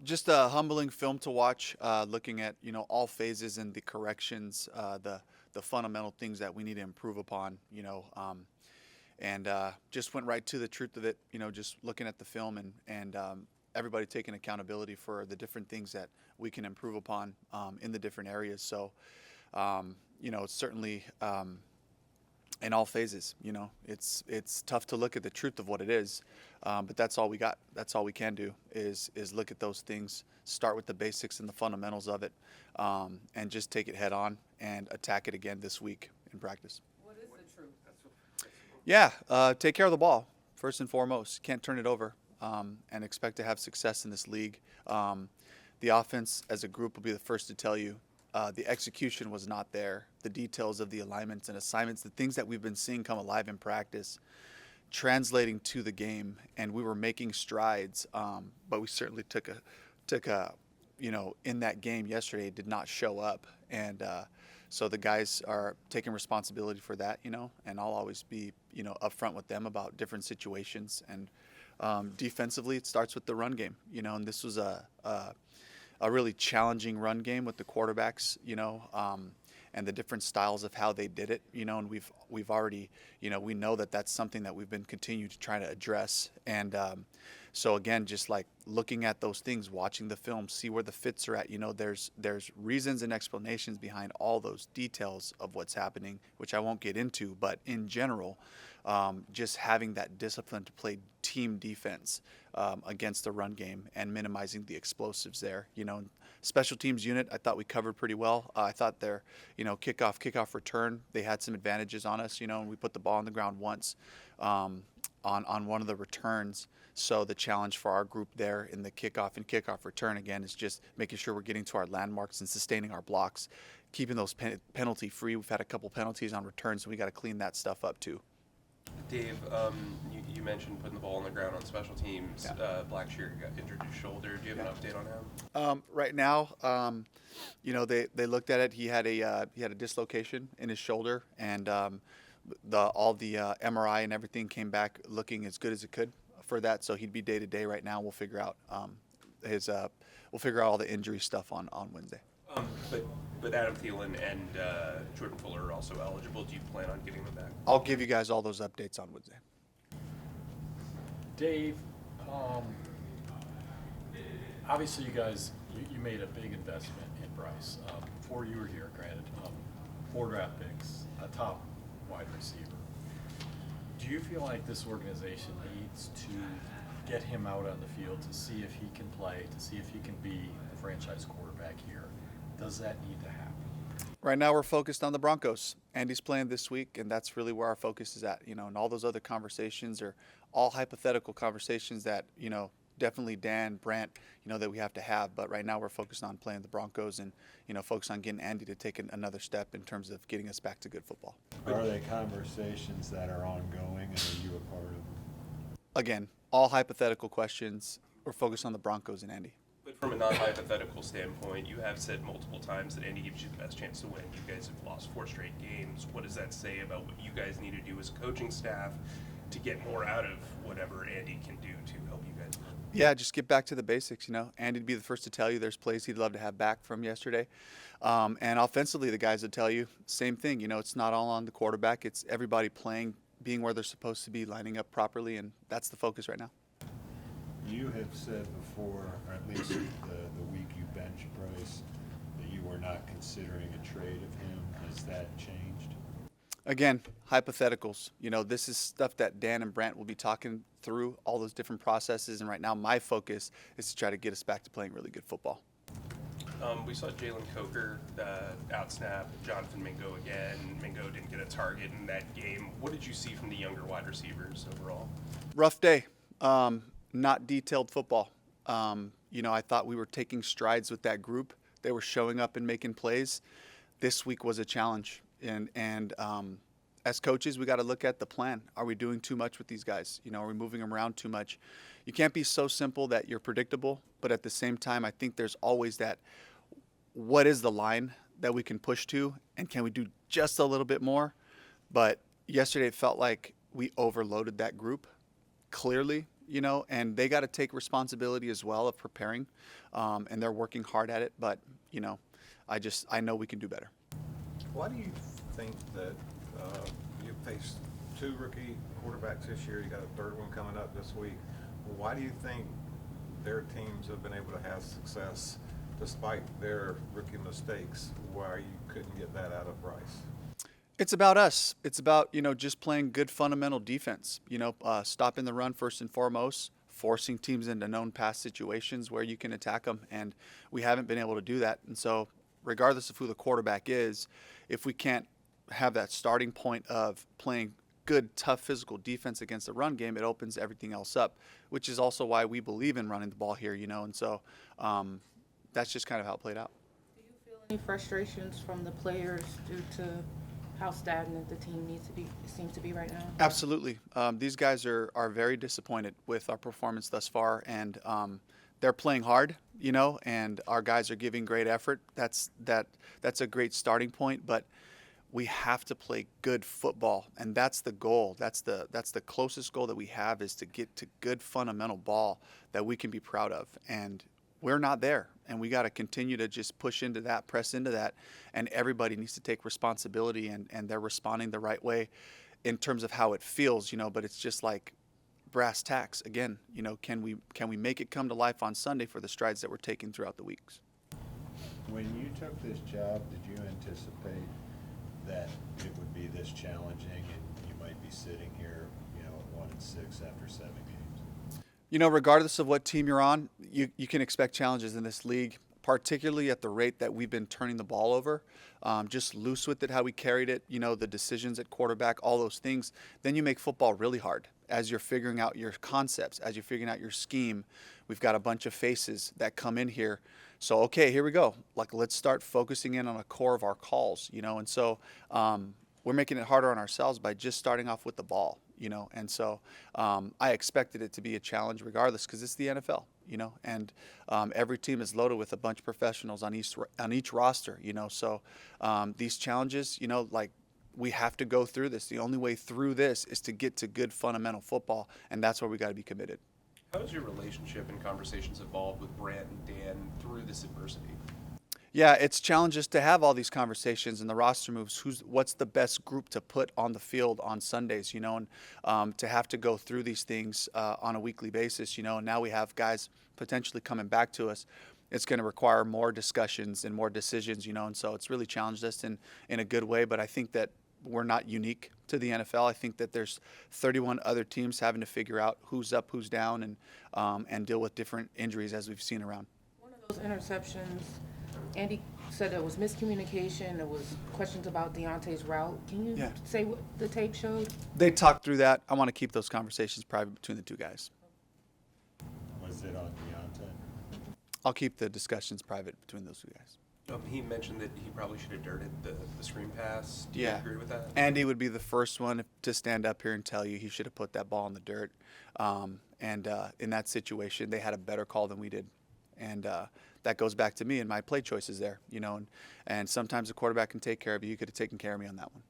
Just a humbling film to watch, looking at all phases and the corrections, the fundamental things that we need to improve upon. And just went right to the truth of it. Just looking at the film and everybody taking accountability for the different things that we can improve upon in the different areas. So, it's certainly. In all phases. It's tough to look at the truth of what it is, but that's all we got. That's all we can do is look at those things, start with the basics and the fundamentals of it, and just take it head on and attack it again this week in practice. What is the truth? Yeah, take care of the ball first and foremost. Can't turn it over and expect to have success in this league. The offense as a group will be the first to tell you. The execution was not there. The details of the alignments and assignments, the things that we've been seeing come alive in practice, translating to the game, and we were making strides. But we certainly took a in that game yesterday, did not show up, and so the guys are taking responsibility for that. And I'll always be upfront with them about different situations. And defensively, it starts with the run game. And this was a really challenging run game with the quarterbacks, and the different styles of how they did it, and we've already, we know that that's something that we've been continuing to try to address. And so again, just like looking at those things, watching the film, see where the fits are at, there's reasons and explanations behind all those details of what's happening, which I won't get into, but in general, just having that discipline to play team defense against the run game and minimizing the explosives there. Special teams unit, I thought we covered pretty well. I thought their, kickoff return, they had some advantages on us, and we put the ball on the ground once on one of the returns. So the challenge for our group there in the kickoff and kickoff return, again, is just making sure we're getting to our landmarks and sustaining our blocks, keeping those penalty free. We've had a couple penalties on returns, so we got to clean that stuff up too. Dave, you mentioned putting the ball on the ground on special teams. Yeah. Blackshear got injured his shoulder. Do you have an update on him? Right now, they looked at it. He had a dislocation in his shoulder, and all the MRI and everything came back looking as good as it could for that. So he'd be day to day right now. We'll figure out all the injury stuff on Wednesday. But Adam Thielen and Jordan Fuller are also eligible. Do you plan on getting them back? I'll give you guys all those updates on Wednesday. Dave, obviously you guys, you made a big investment in Bryce. Before you were here, granted, 4 draft picks, a top wide receiver. Do you feel like this organization needs to get him out on the field to see if he can play, to see if he can be the franchise quarterback here? Does that need to happen? Right now we're focused on the Broncos. Andy's playing this week, and that's really where our focus is at. And all those other conversations are all hypothetical conversations that, definitely Dan, Brant, that we have to have. But right now we're focused on playing the Broncos and, focused on getting Andy to take another step in terms of getting us back to good football. Are they conversations that are ongoing, and are you a part of them? Again, all hypothetical questions. We're focused on the Broncos and Andy. But from a non-hypothetical standpoint, you have said multiple times that Andy gives you the best chance to win. You guys have lost 4 straight games. What does that say about what you guys need to do as a coaching staff to get more out of whatever Andy can do to help you guys win? Yeah, just get back to the basics. Andy'd be the first to tell you there's plays he'd love to have back from yesterday. And offensively, the guys would tell you same thing. It's not all on the quarterback. It's everybody playing, being where they're supposed to be, lining up properly, and that's the focus right now. You have said before, or at least the week you benched Bryce, that you were not considering a trade of him. Has that changed? Again, hypotheticals. This is stuff that Dan and Brant will be talking through, all those different processes. And right now, my focus is to try to get us back to playing really good football. We saw Jalen Coker outsnap Jonathan Mingo again. Mingo didn't get a target in that game. What did you see from the younger wide receivers overall? Rough day. Not detailed football. I thought we were taking strides with that group. They were showing up and making plays. This week was a challenge. And as coaches, we got to look at the plan. Are we doing too much with these guys? Are we moving them around too much? You can't be so simple that you're predictable. But at the same time, I think there's always that, what is the line that we can push to? And can we do just a little bit more? But yesterday it felt like we overloaded that group. Clearly, and they got to take responsibility as well of preparing, and they're working hard at it. But I know we can do better. Why do you think that you faced 2 rookie quarterbacks this year? You got a 3rd one coming up this week. Why do you think their teams have been able to have success despite their rookie mistakes? Why you couldn't get that out of Bryce? It's about us. It's about, just playing good fundamental defense, stopping the run first and foremost, forcing teams into known pass situations where you can attack them. And we haven't been able to do that. And so regardless of who the quarterback is, if we can't have that starting point of playing good, tough physical defense against the run game, it opens everything else up, which is also why we believe in running the ball here, And so that's just kind of how it played out. Do you feel any frustrations from the players due to how stagnant the team seems to be right now? Absolutely. These guys are very disappointed with our performance thus far, and they're playing hard, and our guys are giving great effort. That's a great starting point, but we have to play good football, and that's the goal. That's the closest goal that we have, is to get to good fundamental ball that we can be proud of. And we're not there, and we got to continue to just push into that, press into that, and everybody needs to take responsibility, and they're responding the right way in terms of how it feels, but it's just like brass tacks again. Can we make it come to life on Sunday for the strides that we're taking throughout the weeks? When you took this job, did you anticipate that it would be this challenging and you might be sitting here, at 1-6 after 7 games? Regardless of what team you're on, you can expect challenges in this league, particularly at the rate that we've been turning the ball over. Just loose with it, how we carried it, the decisions at quarterback, all those things. Then you make football really hard as you're figuring out your concepts, as you're figuring out your scheme. We've got a bunch of faces that come in here. So, okay, here we go. Let's start focusing in on a core of our calls, And so we're making it harder on ourselves by just starting off with the ball, And so I expected it to be a challenge regardless, because it's the NFL, And every team is loaded with a bunch of professionals on each roster, So these challenges, we have to go through this. The only way through this is to get to good fundamental football, and that's where we got to be committed. How has your relationship and conversations evolved with Brant and Dan through this adversity? Yeah, it's challenges to have all these conversations and the roster moves. What's the best group to put on the field on Sundays, and to have to go through these things on a weekly basis, and now we have guys potentially coming back to us. It's going to require more discussions and more decisions, and so it's really challenged us in a good way. But I think that we're not unique to the NFL. I think that there's 31 other teams having to figure out who's up, who's down, and deal with different injuries as we've seen around. One of those interceptions, Andy said there was miscommunication. There was questions about Deontay's route. Can you say what the tape showed? They talked through that. I want to keep those conversations private between the two guys. Was it on Deontay? I'll keep the discussions private between those two guys. He mentioned that he probably should have dirted the screen pass. Do you Yeah. agree with that? Andy would be the first one to stand up here and tell you he should have put that ball in the dirt. And in that situation, they had a better call than we did. And that goes back to me and my play choices there, and sometimes the quarterback can take care of you. You could have taken care of me on that one.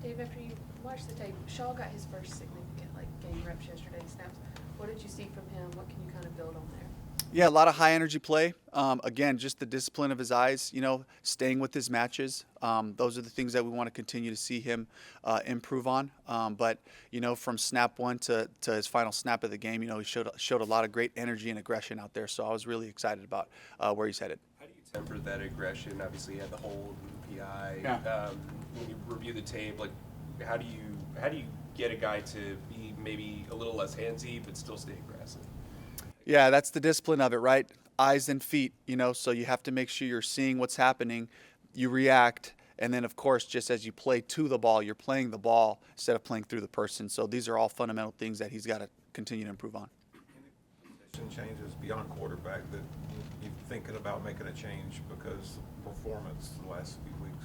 Dave, after you watched the tape, Shaw got his first significant game reps yesterday, snaps. What did you see from him? What can you kind of build on there? Yeah, a lot of high energy play. Again, just the discipline of his eyes, staying with his matches. Those are the things that we want to continue to see him improve on. But from snap one to his final snap of the game, he showed a lot of great energy and aggression out there. So I was really excited about where he's headed. How do you temper that aggression? Obviously, you had the hold and the PI. Yeah. When you review the tape, how do you get a guy to be maybe a little less handsy but still stay aggressive? Yeah, that's the discipline of it, right? Eyes and feet, so you have to make sure you're seeing what's happening, you react, and then, of course, just as you play to the ball, you're playing the ball instead of playing through the person. So these are all fundamental things that he's got to continue to improve on. Any position changes beyond quarterback that you're thinking about making a change because of performance the last few weeks?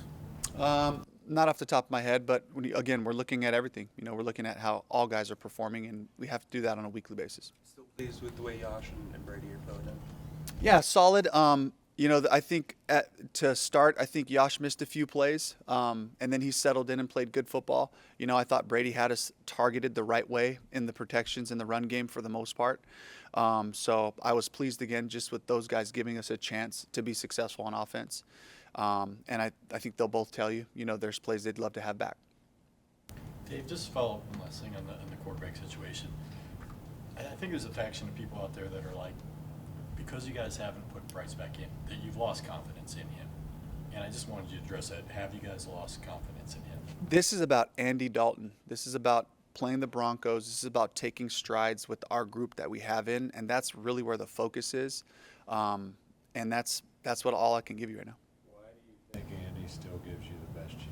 Not off the top of my head, but again, we're looking at everything. We're looking at how all guys are performing, and we have to do that on a weekly basis. Still pleased with the way Josh and Brady are filling in? Yeah, solid. You know, I think to start, I think Yash missed a few plays, and then he settled in and played good football. You know, I thought Brady had us targeted the right way in the protections in the run game for the most part. So I was pleased again just with those guys giving us a chance to be successful on offense. And I think they'll both tell you, you know, there's plays they'd love to have back. Dave, just to follow up one last thing on the quarterback situation. I think there's a faction of people out there that are like, because you guys haven't put Bryce back in, that you've lost confidence in him. And I just wanted you to address that. Have you guys lost confidence in him? This is about Andy Dalton. This is about playing the Broncos. This is about taking strides with our group that we have in, and that's really where the focus is. And that's what all I can give you right now. Why do you think Andy still gives you the best chance?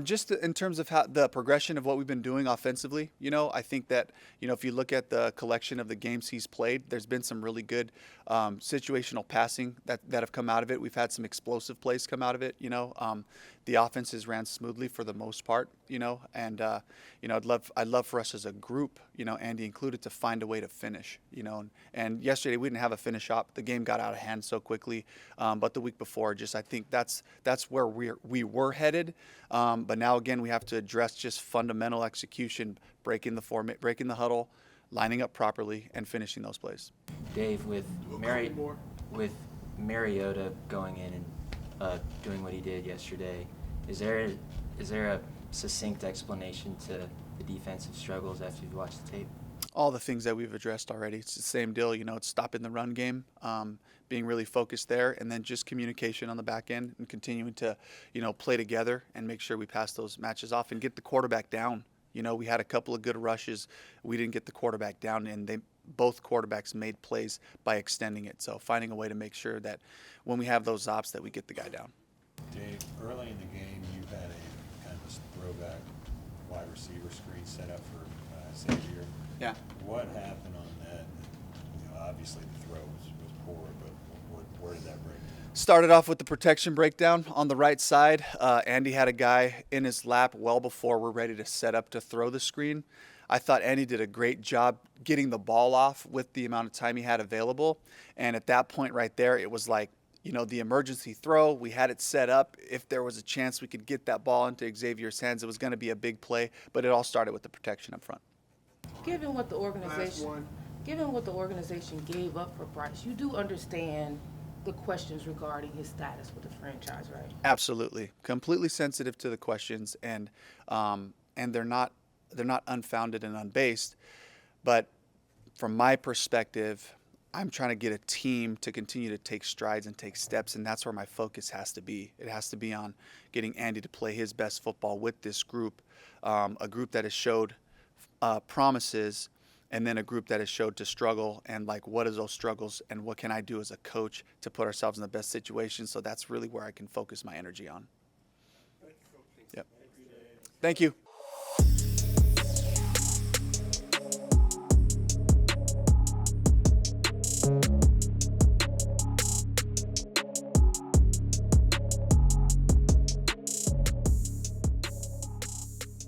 Just in terms of how the progression of what we've been doing offensively, you know, I think that, you know, if you look at the collection of the games he's played, there's been some really good situational passing that have come out of it. We've had some explosive plays come out of it, you know. The offenses ran smoothly for the most part, you know, and you know, I'd love for us as a group, you know, Andy included, to find a way to finish, you know. And yesterday we didn't have a finish up. The game got out of hand so quickly, but the week before, just I think that's where we were headed. But now again, we have to address just fundamental execution, breaking the huddle, lining up properly, and finishing those plays. Dave, with Mariota going in and doing what he did yesterday, is there a succinct explanation to the defensive struggles after you've watched the tape? All the things that we've addressed already. It's the same deal, you know. It's stopping the run game, being really focused there, and then just communication on the back end and continuing to, you know, play together and make sure we pass those matches off and get the quarterback down. You know, we had a couple of good rushes. We didn't get the quarterback down, and both quarterbacks made plays by extending it. So finding a way to make sure that when we have those ops that we get the guy down. Dave, early in the game, you had a kind of a throwback wide receiver screen set up for Xavier. Yeah. What happened on that? You know, obviously the throw was poor, but where did that break down? Started off with the protection breakdown on the right side. Andy had a guy in his lap well before we're ready to set up to throw the screen. I thought Andy did a great job getting the ball off with the amount of time he had available. And at that point right there, it was like, you know, the emergency throw. We had it set up. If there was a chance we could get that ball into Xavier's hands, it was going to be a big play. But it all started with the protection up front. Given what the organization gave up for Bryce, you do understand the questions regarding his status with the franchise, right? Absolutely, completely sensitive to the questions, and they're not unfounded and unbased. But from my perspective, I'm trying to get a team to continue to take strides and take steps, and that's where my focus has to be. It has to be on getting Andy to play his best football with this group, a group that has showed promises, and then a group that has showed to struggle, and like, what is those struggles and what can I do as a coach to put ourselves in the best situation. So that's really where I can focus my energy on. Yep. Thank you.